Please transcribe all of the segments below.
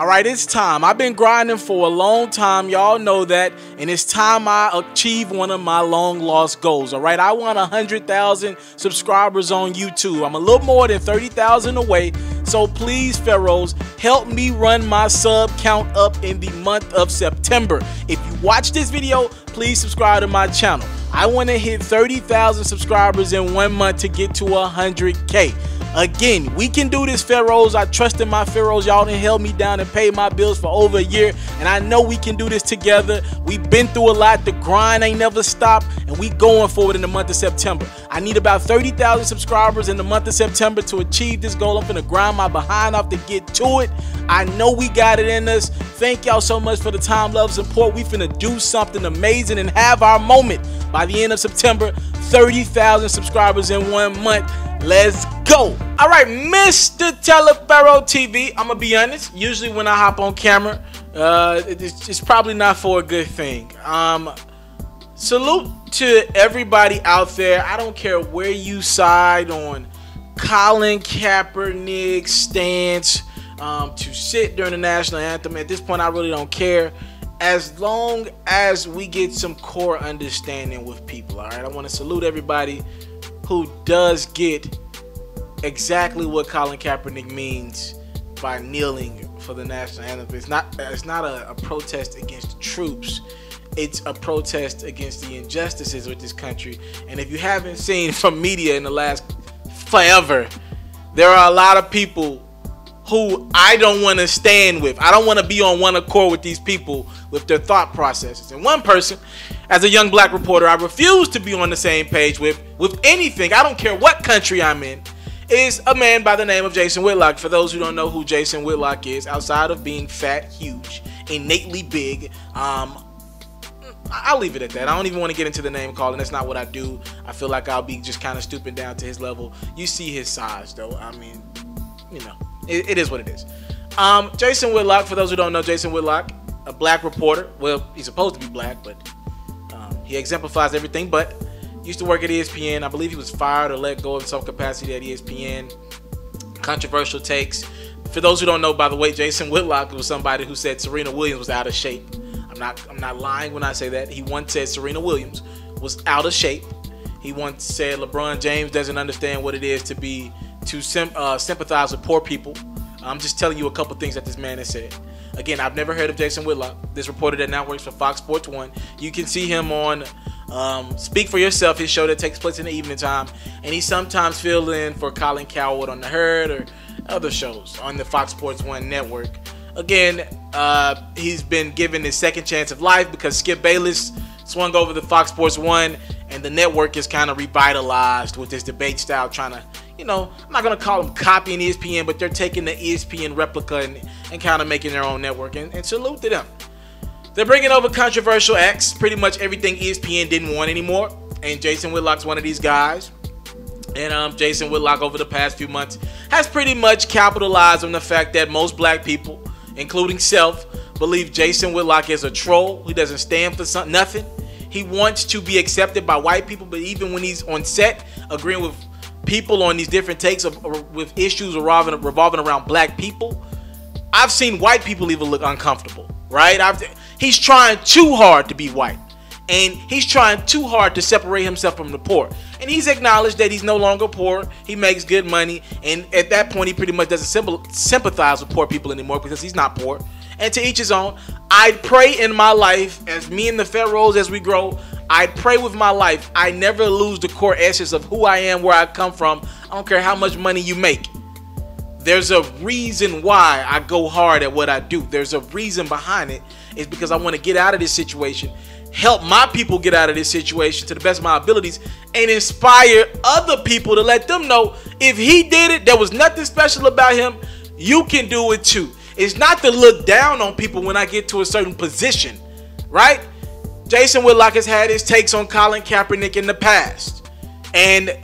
All right, it's time. I've been grinding for a long time. Y'all know that. And it's time I achieve one of my long lost goals. All right, I want 100,000 subscribers on YouTube. I'm a little more than 30,000 away. So please, Pharaohs, help me run my sub count up in the month of September. If you watch this video, please subscribe to my channel. I want to hit 30,000 subscribers in 1 month to get to 100K. Again, we can do this, Pharaohs. I trust in my Pharaohs. Y'all done held me down and paid my bills for over a year, and I know we can do this together. We've been through a lot. The grind ain't never stopped, and we going forward in the month of September. I need about 30,000 subscribers in the month of September to achieve this goal. I'm finna grind my behind off to get to it. I know we got it in us. Thank y'all so much for the time, love, support. We finna do something amazing and have our moment by the end of September. 30,000 subscribers in 1 month. Let's go. All right, Mr. TALIAFERRO TV. I'm gonna be honest. Usually when I hop on camera, it's probably not for a good thing. Salute to everybody out there. I don't care where you side on Colin Kaepernick's stance to sit during the national anthem. At this point, I really don't care. As long as we get some core understanding with people. All right, I want to salute everybody who does get exactly what Colin Kaepernick means by kneeling for the national anthem. It's not a protest against the troops. It's a protest against the injustices with this country. And if you haven't seen from media in the last forever, there are a lot of people who I don't want to stand with. I don't want to be on one accord with these people with their thought processes. And one person, as a young black reporter, I refuse to be on the same page with anything. I don't care what country I'm in. Is a man by the name of Jason Whitlock. For those who don't know who Jason Whitlock is, outside of being fat, huge, innately big, I'll leave it at that. I don't even want to get into the name calling. That's not what I do. I feel like I'll be just kind of stooping down to his level. You see his size, though. I mean, you know, it is what it is. Jason Whitlock, for those who don't know, Jason Whitlock, a black reporter. Well, he's supposed to be black, but he exemplifies everything. But used to work at ESPN. I believe he was fired or let go in some capacity at ESPN. Controversial takes. For those who don't know, by the way, Jason Whitlock was somebody who said Serena Williams was out of shape. I'm not lying when I say that. He once said Serena Williams was out of shape. He once said LeBron James doesn't understand what it is to sympathize with poor people. I'm just telling you a couple things that this man has said. Again, I've never heard of Jason Whitlock, this reporter that now works for Fox Sports 1. You can see him on Speak for Yourself, his show that takes place in the evening time, and he sometimes fills in for Colin Kaepernick on The Herd or other shows on the Fox Sports 1 network. Again, he's been given his second chance of life because Skip Bayless swung over to Fox Sports 1, and the network is kind of revitalized with this debate style, trying to, you know, I'm not going to call them copying ESPN, but they're taking the ESPN replica and kind of making their own network, and salute to them. They're bringing over controversial acts, pretty much everything ESPN didn't want anymore, and Jason Whitlock's one of these guys. And Jason Whitlock over the past few months has pretty much capitalized on the fact that most black people, including self, believe Jason Whitlock is a troll. He doesn't stand for nothing. He wants to be accepted by white people, but even when he's on set agreeing with people on these different takes with issues revolving around black people, I've seen white people even look uncomfortable, right? He's trying too hard to be white, and he's trying too hard to separate himself from the poor. And he's acknowledged that he's no longer poor. He makes good money, and at that point, he pretty much doesn't sympathize with poor people anymore because he's not poor. And to each his own. I'd pray in my life, as me and the Pharaohs, as we grow, I'd pray with my life I never lose the core essence of who I am, where I come from. I don't care how much money you make. There's a reason why I go hard at what I do. There's a reason behind it. It's because I want to get out of this situation, help my people get out of this situation to the best of my abilities, and inspire other people to let them know if he did it, there was nothing special about him, you can do it too. It's not to look down on people when I get to a certain position, right? Jason Whitlock has had his takes on Colin Kaepernick in the past, and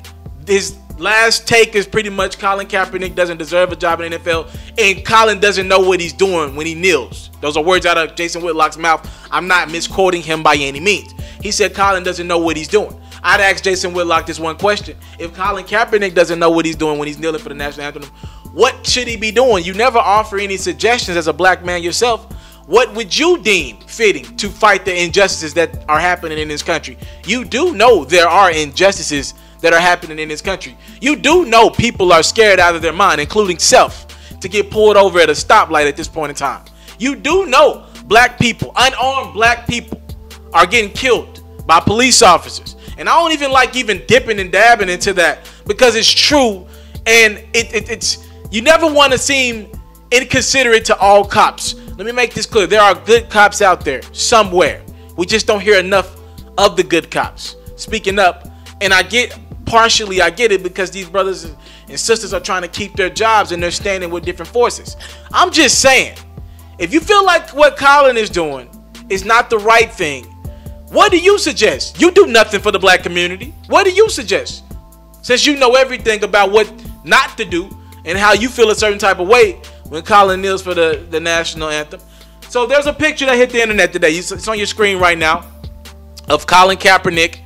his last take is pretty much Colin Kaepernick doesn't deserve a job in the NFL, and Colin doesn't know what he's doing when he kneels. Those are words out of Jason Whitlock's mouth. I'm not misquoting him by any means. He said Colin doesn't know what he's doing. I'd ask Jason Whitlock this one question. If Colin Kaepernick doesn't know what he's doing when he's kneeling for the national anthem, what should he be doing? You never offer any suggestions as a black man yourself. What would you deem fitting to fight the injustices that are happening in this country? You do know there are injustices that are happening in this country. You do know people are scared out of their mind, including self, to get pulled over at a stoplight at this point in time. You do know black people, unarmed black people, are getting killed by police officers. And I don't even like even dipping and dabbing into that, because it's true, and it's you never want to seem inconsiderate to all cops. Let me make this clear. There are good cops out there somewhere. We just don't hear enough of the good cops speaking up. And I get it, because these brothers and sisters are trying to keep their jobs and they're standing with different forces. I'm just saying, if you feel like what Colin is doing is not the right thing, what do you suggest? You do nothing for the black community. What do you suggest? Since you know everything about what not to do and how you feel a certain type of way when Colin kneels for the national anthem. So there's a picture that hit the internet today. It's on your screen right now of Colin Kaepernick,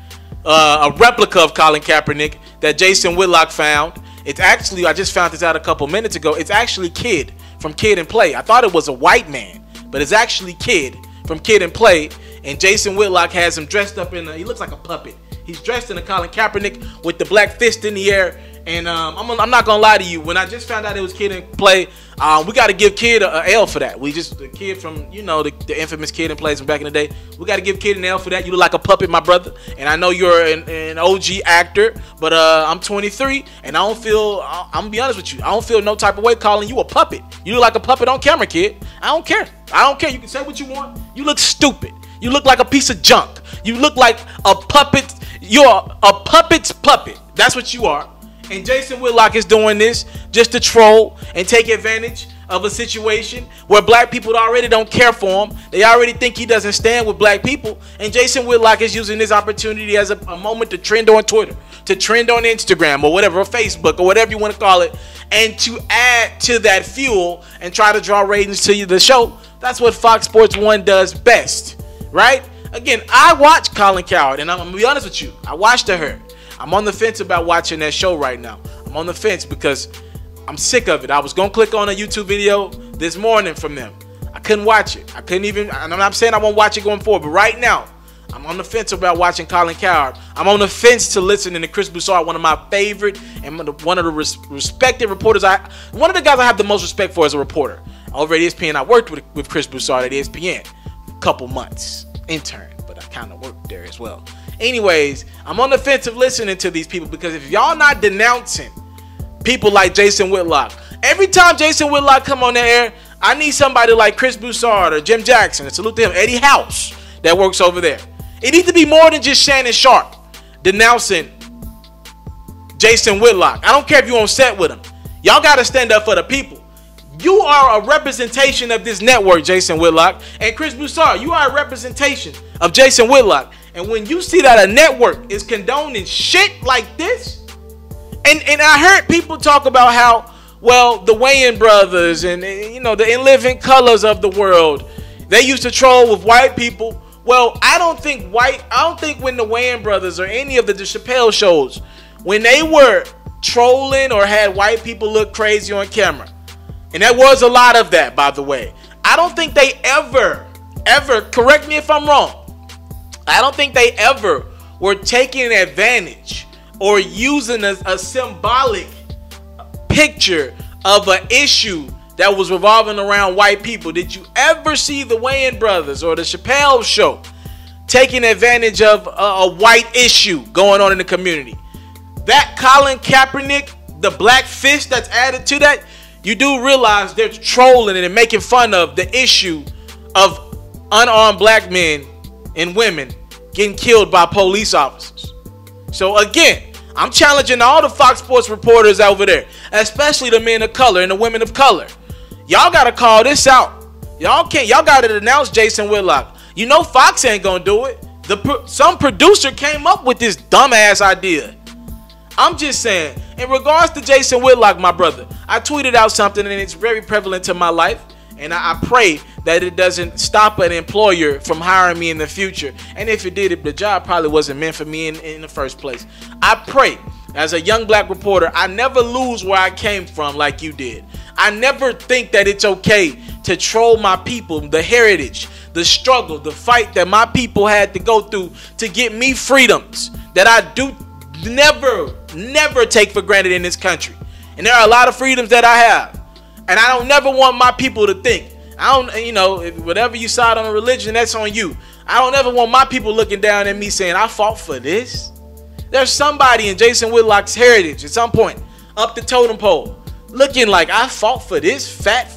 a replica of Colin Kaepernick that Jason Whitlock found. It's actually, I just found this out a couple minutes ago, it's actually Kid from Kid and Play. I thought it was a white man, but it's actually Kid from Kid and Play. And Jason Whitlock has him dressed up in he looks like a puppet. He's dressed in a Colin Kaepernick with the black fist in the air. And I'm not gonna lie to you, when I just found out it was Kid and Play, we got to give Kid a L for that. The kid from, you know, the infamous Kid and Play from back in the day. We got to give Kid an L for that. You look like a puppet, my brother. And I know you're an OG actor, but I'm 23, and I don't feel, I'm gonna be honest with you, I don't feel no type of way calling you a puppet. You look like a puppet on camera, kid. I don't care. I don't care. You can say what you want. You look stupid. You look like a piece of junk. You look like a puppet. You're a puppet's puppet. That's what you are. And Jason Whitlock is doing this just to troll and take advantage of a situation where black people already don't care for him. They already think he doesn't stand with black people. And Jason Whitlock is using this opportunity as a moment to trend on Twitter, to trend on Instagram or whatever, or Facebook or whatever you want to call it, and to add to that fuel and try to draw ratings to the show. That's what Fox Sports 1 does best, right? Again, I watch Colin Cowherd, and I'm going to be honest with you. I watched her. I'm on the fence about watching that show right now. I'm on the fence because I'm sick of it. I was going to click on a YouTube video this morning from them. I couldn't watch it. I couldn't even, and I'm not saying I won't watch it going forward, but right now, I'm on the fence about watching Colin Cowherd. I'm on the fence to listening to Chris Broussard, one of my favorite and one of the respected reporters. One of the guys I have the most respect for as a reporter. Over at ESPN, I worked with Chris Broussard at ESPN for a couple months. Intern, but I kind of worked there as well. Anyways, I'm on the fence of listening to these people, because if y'all not denouncing people like Jason Whitlock, every time Jason Whitlock come on the air, I need somebody like Chris Broussard or Jim Jackson, and salute to him, Eddie House, that works over there. It needs to be more than just Shannon Sharp denouncing Jason Whitlock. I don't care if you're on set with him. Y'all got to stand up for the people. You are a representation of this network, Jason Whitlock. And Chris Broussard, you are a representation of Jason Whitlock. And when you see that a network is condoning shit like this, and I heard people talk about how, well, the Wayans brothers and, you know, the In Living Colors of the world, they used to troll with white people. Well, I don't think when the Wayans brothers or any of the Chappelle shows, when they were trolling or had white people look crazy on camera, and there was a lot of that, by the way, I don't think they ever, correct me if I'm wrong, I don't think they ever were taking advantage or using a symbolic picture of an issue that was revolving around white people. Did you ever see the Wayans brothers or the Chappelle show taking advantage of a white issue going on in the community? That Colin Kaepernick, the black fist that's added to that, you do realize they're trolling and making fun of the issue of unarmed black men and women getting killed by police officers. So again, I'm challenging all the Fox Sports reporters over there, especially the men of color and the women of color. Y'all got to call this out. Y'all got to denounce Jason Whitlock. You know Fox ain't going to do it. Some producer came up with this dumbass idea. I'm just saying, in regards to Jason Whitlock, my brother, I tweeted out something and it's very prevalent to my life. And I pray that it doesn't stop an employer from hiring me in the future. And if it did, the job probably wasn't meant for me in the first place. I pray as a young black reporter, I never lose where I came from like you did. I never think that it's okay to troll my people, the heritage, the struggle, the fight that my people had to go through to get me freedoms that I do never take for granted in this country. And there are a lot of freedoms that I have. And I don't never want my people to think, whatever you side on a religion, that's on you. I don't ever want my people looking down at me saying, I fought for this. There's somebody in Jason Whitlock's heritage at some point up the totem pole looking like I fought for this fat,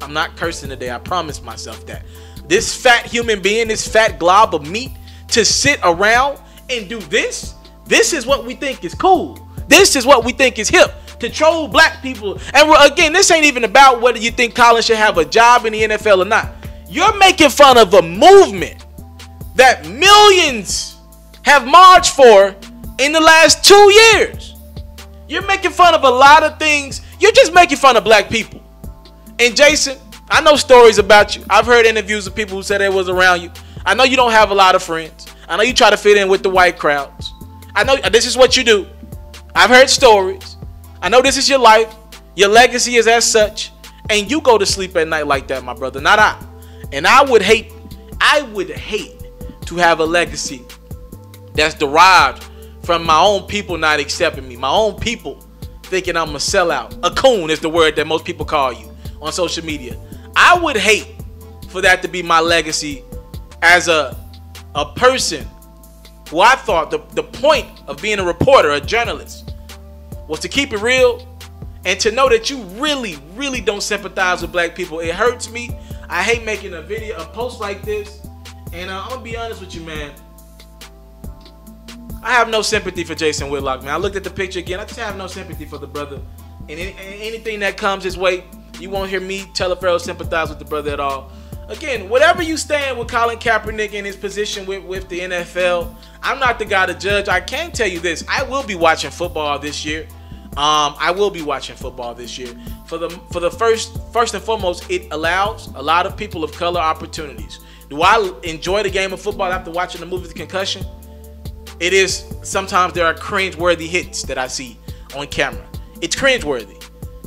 I'm not cursing today, I promised myself that. This fat human being, this fat glob of meat to sit around and do this. This is what we think is cool. This is what we think is hip, to troll black people. And again, this ain't even about whether you think Colin should have a job in the NFL or not. You're making fun of a movement that millions have marched for in the last 2 years. You're making fun of a lot of things. You're just making fun of black people. And Jason, I know stories about you. I've heard interviews of people who said they was around you. I know you don't have a lot of friends. I know you try to fit in with the white crowds. I know this is what you do. I've heard stories. I know this is your life. Your legacy is as such. And you go to sleep at night like that, my brother, not I. And I would hate to have a legacy that's derived from my own people not accepting me. My own people thinking I'm a sellout. A coon is the word that most people call you on social media. I would hate for that to be my legacy as a person who I thought the point of being a reporter, a journalist, was to keep it real and to know that you really don't sympathize with black people. It hurts me. I hate making a post like this. And I'm going to be honest with you, man. I have no sympathy for Jason Whitlock, man. I looked at the picture again. I just have no sympathy for the brother. And anything that comes his way, you won't hear me, TALIAFERRO, sympathize with the brother at all. Again, whatever you stand with Colin Kaepernick in his position with the NFL, I'm not the guy to judge. I can tell you this. I will be watching football this year. I will be watching football this year. For the first and foremost, it allows a lot of people of color opportunities. Do I enjoy the game of football after watching the movie The Concussion? It is. Sometimes there are cringe-worthy hits that I see on camera. It's cringe-worthy.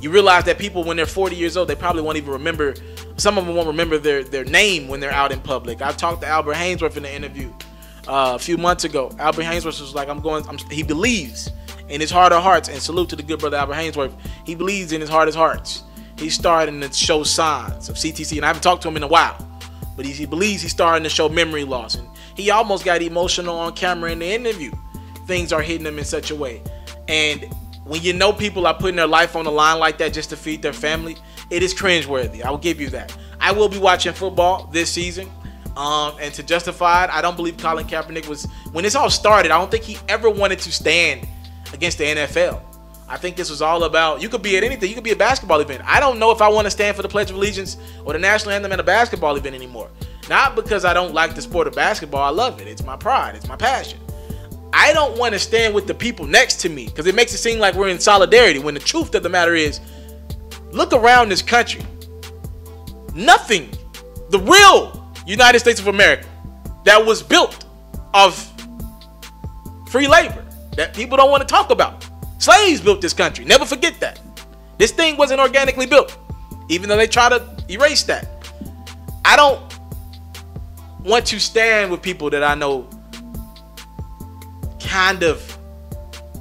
You realize that people, when they're 40 years old, they probably won't even remember. Some of them won't remember their name when they're out in public. I talked to Albert Haynesworth in the interview a few months ago. Albert Haynesworth was like, he believes in his heart of hearts, and salute to the good brother Albert Haynesworth. He believes in his heart of hearts. He's starting to show signs of CTC, and I haven't talked to him in a while. But he believes he's starting to show memory loss. And he almost got emotional on camera in the interview. Things are hitting him in such a way. And when you know people are putting their life on the line like that just to feed their family, it is cringeworthy. I will give you that. I will be watching football this season. And to justify it, I don't believe Colin Kaepernick was, when this all started, I don't think he ever wanted to stand against the NFL. I think this was all about, you could be at anything. You could be a basketball event. I don't know if I want to stand for the Pledge of Allegiance or the national anthem at a basketball event anymore. Not because I don't like the sport of basketball. I love it. It's my pride. It's my passion. I don't want to stand with the people next to me because it makes it seem like we're in solidarity, when the truth of the matter is, look around this country. Nothing, the real United States of America, that was built of free labor that people don't want to talk about. Slaves built this country. Never forget that. This thing wasn't organically built, even though they try to erase that. I don't want to stand with people that I know kind of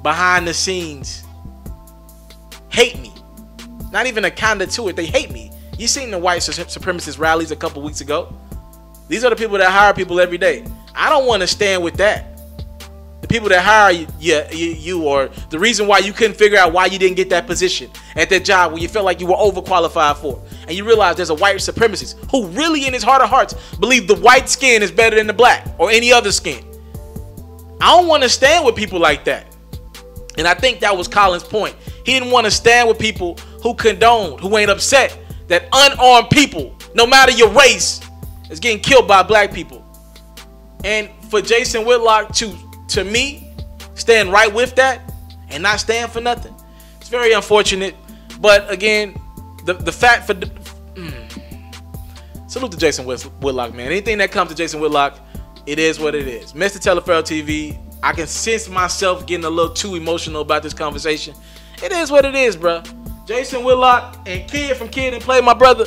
behind the scenes hate me. Not even a kind of to it. They hate me. You seen the white supremacist rallies a couple weeks ago. These are the people that hire people every day. I don't want to stand with that. The people that hire you, or the reason why you couldn't figure out why you didn't get that position at that job when you felt like you were overqualified for. And you realize there's a white supremacist who really in his heart of hearts believe the white skin is better than the black or any other skin. I don't want to stand with people like that. And I think that was Colin's point. He didn't want to stand with people who condoned, who ain't upset that unarmed people, no matter your race, is getting killed by black people. And for Jason Whitlock to me, stand right with that and not stand for nothing, it's very unfortunate. But again, the fact for salute to Jason Whitlock, man. Anything that comes to Jason Whitlock, it is what it is. Mr. TALIAFERRO TV, I can sense myself getting a little too emotional about this conversation. It is what it is, bro. Jason Whitlock and Kid from Kid and Play, my brother.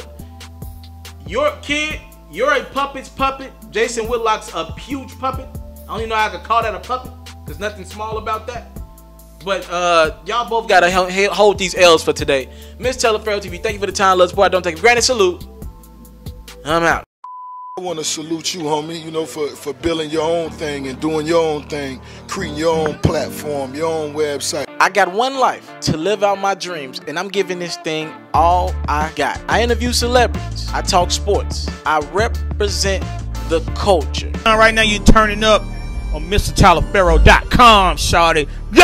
Your Kid, you're a puppet's puppet. Jason Whitlock's a huge puppet. I don't even know how I could call that a puppet. There's nothing small about that. But y'all both got to hold these L's for today. Miss Taliaferro TV, thank you for the time. Love, support. Don't take it for granted. Salute. I'm out. I want to salute you, homie, you know, for building your own thing and doing your own thing, creating your own platform, your own website. I got one life to live out my dreams, and I'm giving this thing all I got. I interview celebrities. I talk sports. I represent the culture. Right now, you're turning up on MrTaliaferro.com, shawty. Yeah!